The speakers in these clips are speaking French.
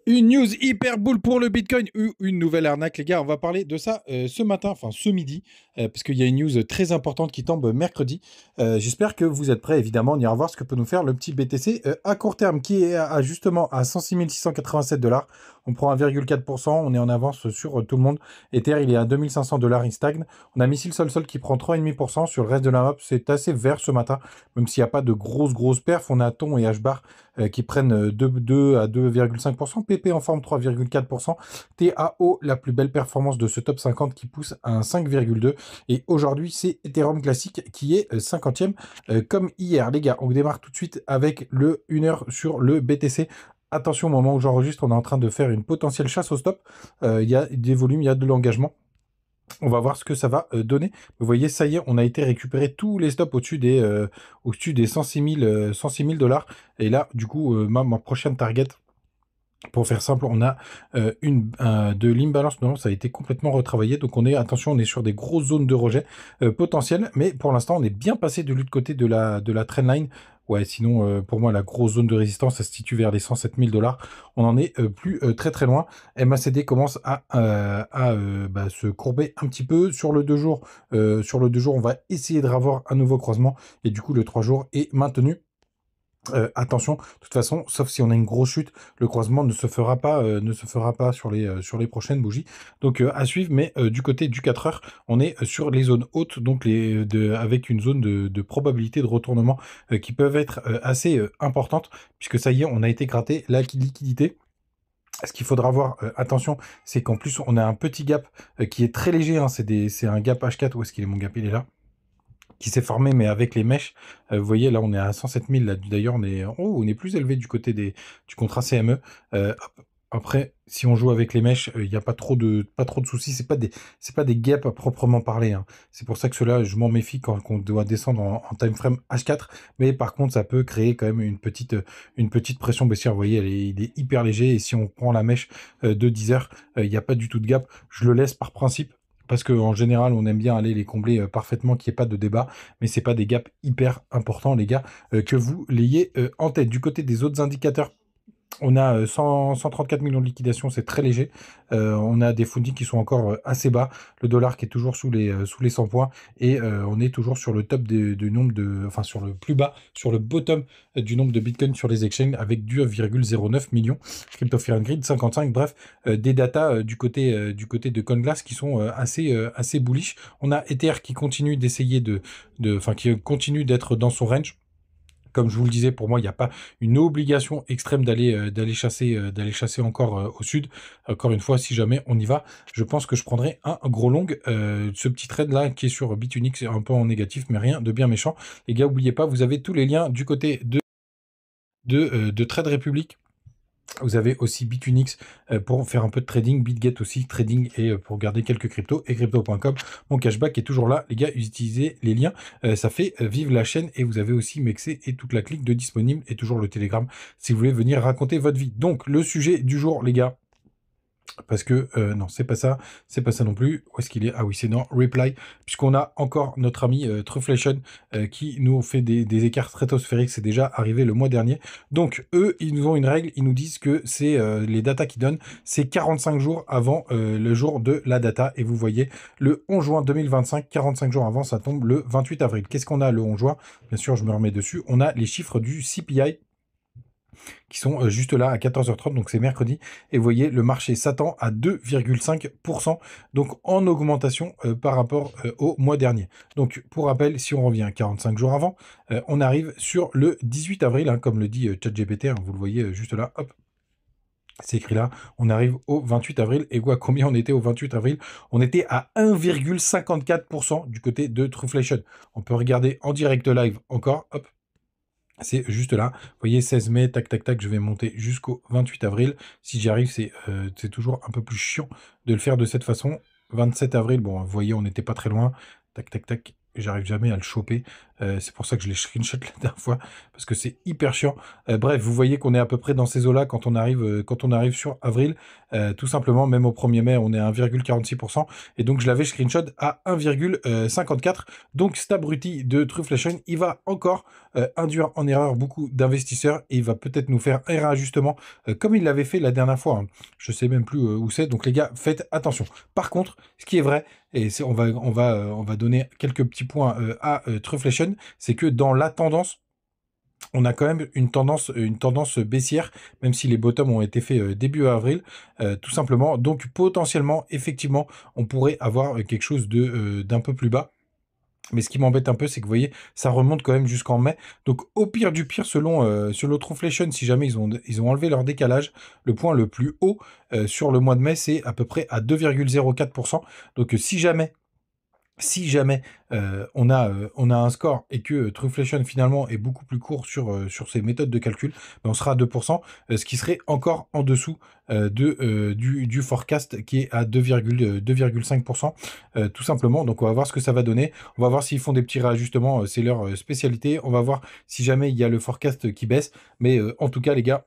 Une news hyper boule pour le Bitcoin ou une nouvelle arnaque, les gars. On va parler de ça ce matin, enfin ce midi, parce qu'il y a une news très importante qui tombe mercredi. J'espère que vous êtes prêts, évidemment. On ira voir ce que peut nous faire le petit BTC à court terme qui est justement à 106 687 $. On prend 1,4%, on est en avance sur tout le monde. Ether, il est à 2500 $, il stagne. On a Missile Sol qui prend 3,5%. Sur le reste de la map, c'est assez vert ce matin, même s'il n'y a pas de grosses perfs. On a Ton et HBAR qui prennent 2 à 2,5%. PP en forme 3,4%. TAO, la plus belle performance de ce top 50 qui pousse à un 5,2. Et aujourd'hui, c'est Ethereum classique qui est 50e comme hier. Les gars, on démarre tout de suite avec le 1 heure sur le BTC. Attention, au moment où j'enregistre, on est en train de faire une potentielle chasse au stop. Il y a des volumes, il y a de l'engagement. On va voir ce que ça va donner. Vous voyez, ça y est, on a été récupérer tous les stops au-dessus des 106 000 $. Et là, du coup, ma prochaine target, pour faire simple, on a de l'imbalance. Non, ça a été complètement retravaillé. Donc attention, on est sur des grosses zones de rejet potentielles. Mais pour l'instant, on est bien passé de l'autre côté de la trendline. Ouais, sinon, pour moi, la grosse zone de résistance, ça se situe vers les 107 000 $. On en est plus très loin. MACD commence à se courber un petit peu. Sur le 2 jours, on va essayer de revoir un nouveau croisement. Et du coup, le 3 jours est maintenu. Attention, de toute façon, sauf si on a une grosse chute, le croisement ne se fera pas sur les prochaines bougies. Donc à suivre, mais du côté du 4 heures, on est sur les zones hautes, donc avec une zone de probabilité de retournement qui peuvent être assez importantes, puisque ça y est, on a été gratté la liquidité. Ce qu'il faudra voir, attention, c'est qu'en plus, on a un petit gap qui est très léger, hein, c'est un gap H4, où est-ce qu'il est mon gap? Il est là, qui s'est formé, mais avec les mèches. Vous voyez, là, on est à 107 000. Là, d'ailleurs, on est plus élevé du côté du contrat CME. Hop. Après, si on joue avec les mèches, il n'y a pas trop de soucis. C'est pas des gaps à proprement parler, hein. C'est pour ça que cela, je m'en méfie quand on doit descendre en time frame H4. Mais par contre, ça peut créer quand même une petite pression baissière. Vous voyez, il est hyper léger. Et si on prend la mèche de 10 heures, il n'y a pas du tout de gap. Je le laisse par principe. Parce qu'en général, on aime bien aller les combler parfaitement, qu'il n'y ait pas de débat, mais c'est pas des gaps hyper importants, les gars, que vous l'ayez en tête. Du côté des autres indicateurs, on a 134 millions de liquidations, c'est très léger. On a des fundings qui sont encore assez bas. Le dollar qui est toujours sous les 100 points. Et on est toujours sur le top du nombre enfin sur le plus bas, sur le bottom du nombre de Bitcoin sur les exchanges avec 2,09 millions. Crypto Fear and Greed 55. Bref, des datas du côté de CoinGlass qui sont assez bullish. On a Ether qui continue d'essayer qui continue d'être dans son range. Comme je vous le disais, pour moi, il n'y a pas une obligation extrême d'aller chasser encore au sud. Encore une fois, si jamais on y va, je pense que je prendrai un gros long. Ce petit trade là qui est sur Bitunix, c'est un peu en négatif, mais rien de bien méchant. Les gars, n'oubliez pas, vous avez tous les liens du côté de Trade Republic. Vous avez aussi Bitunix pour faire un peu de trading, BitGet aussi, trading et pour garder quelques cryptos, et crypto.com. Mon cashback est toujours là. Les gars, utilisez les liens. Ça fait vivre la chaîne. Et vous avez aussi Mexé et toute la clique de disponible et toujours le Telegram si vous voulez venir raconter votre vie. Donc, le sujet du jour, les gars. Parce que, non, c'est pas ça non plus. Où est-ce qu'il est? Ah oui, c'est dans Reply, puisqu'on a encore notre ami Trufflation qui nous fait des écarts stratosphériques. C'est déjà arrivé le mois dernier. Donc, eux, ils nous ont une règle. Ils nous disent que c'est les datas qu'ils donnent, c'est 45 jours avant le jour de la data. Et vous voyez, le 11 juin 2025, 45 jours avant, ça tombe le 28 avril. Qu'est-ce qu'on a le 11 juin? Bien sûr, je me remets dessus. On a les chiffres du CPI qui sont juste là à 14h30, donc c'est mercredi. Et vous voyez, le marché s'attend à 2,5%, donc en augmentation par rapport au mois dernier. Donc, pour rappel, si on revient 45 jours avant, on arrive sur le 18 avril, hein, comme le dit ChatGPT, hein, vous le voyez juste là, hop. C'est écrit là, on arrive au 28 avril. Et quoi, combien on était au 28 avril? On était à 1,54% du côté de Trufflation. On peut regarder en direct live encore, hop. C'est juste là. Vous voyez, 16 mai, tac, tac, tac, je vais monter jusqu'au 28 avril. Si j'y arrive, c'est toujours un peu plus chiant de le faire de cette façon. 27 avril, bon, vous voyez, on n'était pas très loin. Tac, tac, tac, j'arrive jamais à le choper. C'est pour ça que je l'ai screenshot la dernière fois, parce que c'est hyper chiant. Bref, vous voyez qu'on est à peu près dans ces eaux-là quand on arrive sur avril. Tout simplement, même au 1er mai, on est à 1,46%. Et donc, je l'avais screenshot à 1,54. Donc, cet abruti de Trufflation, il va encore induire en erreur beaucoup d'investisseurs et il va peut-être nous faire un réajustement comme il l'avait fait la dernière fois. Hein. Je sais même plus où c'est. Donc, les gars, faites attention. Par contre, ce qui est vrai, et on va donner quelques petits points à Trufflation, c'est que dans la tendance, on a quand même une tendance baissière, même si les bottoms ont été faits début avril, tout simplement. Donc potentiellement, effectivement, on pourrait avoir quelque chose d'un peu plus bas. Mais ce qui m'embête un peu, c'est que vous voyez, ça remonte quand même jusqu'en mai. Donc au pire du pire, selon Trufflation, si jamais ils ont enlevé leur décalage, le point le plus haut sur le mois de mai, c'est à peu près à 2,04%. Donc si jamais on a un score et que Trufflation finalement est beaucoup plus court sur ses méthodes de calcul, ben on sera à 2%, ce qui serait encore en dessous du forecast qui est à 2,5%, tout simplement. Donc on va voir ce que ça va donner. On va voir s'ils font des petits réajustements, c'est leur spécialité. On va voir si jamais il y a le forecast qui baisse. Mais en tout cas les gars,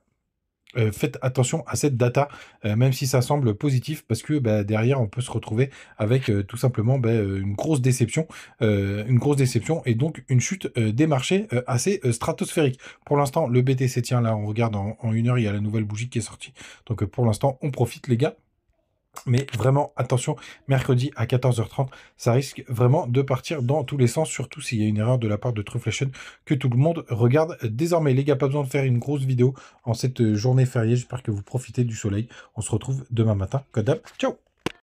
faites attention à cette data, même si ça semble positif, parce que bah, derrière, on peut se retrouver avec tout simplement bah, une grosse déception, et donc une chute des marchés assez stratosphérique. Pour l'instant, le BTC tient là, on regarde en 1 heure, il y a la nouvelle bougie qui est sortie. Donc pour l'instant, on profite les gars. Mais vraiment, attention, mercredi à 14h30, ça risque vraiment de partir dans tous les sens, surtout s'il y a une erreur de la part de Trufflation que tout le monde regarde désormais. Les gars, pas besoin de faire une grosse vidéo en cette journée fériée. J'espère que vous profitez du soleil. On se retrouve demain matin. Code d'hab. Ciao!